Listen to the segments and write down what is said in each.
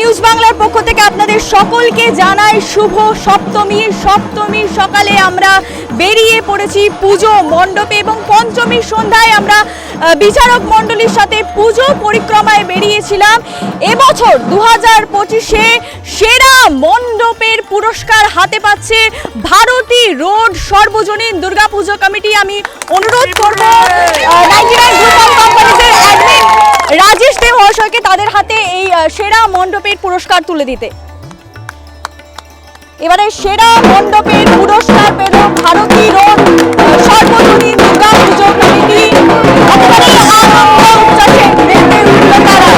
News বাংলার পক্ষ থেকে আপনাদের সকলকে জানাই শুভ সপ্তমীর সকালে আমরা বেরিয়ে পড়েছি পুজো মণ্ডপে এবং পঞ্চমীর সন্ধ্যায় আমরা বিচারক মণ্ডলীর সাথে পুজো পরিক্রমায় বেরিয়েছিলাম। এবছর 2025-এ সেরা মণ্ডপের পুরস্কার হাতে পাচ্ছে ভারতী রোড সর্বজনীন দুর্গাপুজো কমিটি। আমি অনুরোধ করব 99 গ্রুপ অফ কোম্পানিজের অ্যাডমিন রাজেশ দে মহাশয়কে তাদের হাতে এই সেরা মণ্ডপের পুরস্কার তুলে দিতে। এবারে সেরা মণ্ডপের পুরস্কার পেল ভারতী রোড সর্বজনীন দুর্গাপুজো কমিটি। আনন্দ উচ্ছ্বাসে মেতে উঠল তারা।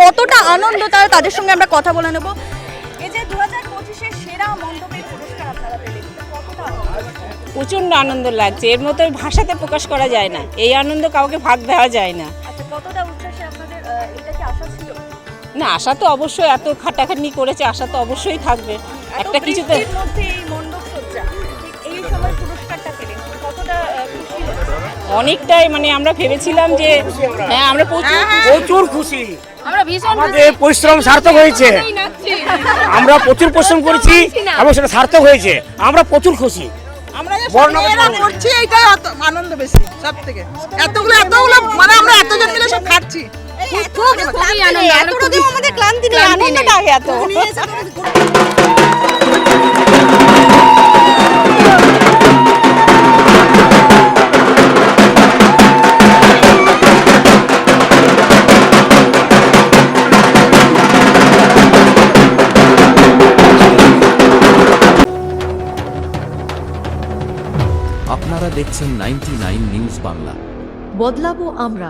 কতটা আনন্দ তাদের সঙ্গে আমরা কথা বলে নেব। এই যে 2025-এর সেরা মণ্ডপের পুরস্কার আপনারা পেলেন, কতটা প্রচন্ড আনন্দ লাগছে, এর মতো ভাষাতে প্রকাশ করা যায় না, এই আনন্দ কাউকে ভাগ দেওয়া যায় না। আচ্ছা, কতটা উচ্ছ্বাসে আপনাদের এটা কি আশা ছিল? না, আশা তো অবশ্যই, এত খাটাখাটনি করেছে, আশা তো অবশ্যই থাকবে একটা কিছুতে। এই মণ্ডপ সজ্জা এই সময় পুরস্কারটা পেলেন, কতটা খুশি? অনেকটাই, মানে আমরা ভেবেছিলাম যে হ্যাঁ আমরা প্রচুর খুশি, আমরা ভীষণ আমাদের পরিশ্রম সার্থক হয়েছে, আমরা প্রচুর পরিশ্রম করেছি এবং সেটা সার্থক হয়েছে, আমরা প্রচুর খুশি। আমরা করছি এইটাই আনন্দ বেশি সব থেকে। এতগুলো মানে আমরা এতজন মিলে সব খাচ্ছি, খুবই আনন্দ। এতটা আমাদের ক্লান্তি নেই, আনন্দটা আগে এত। আপনারা দেখছেন 99 নিউজ বাংলা। বদলাবো আমরা।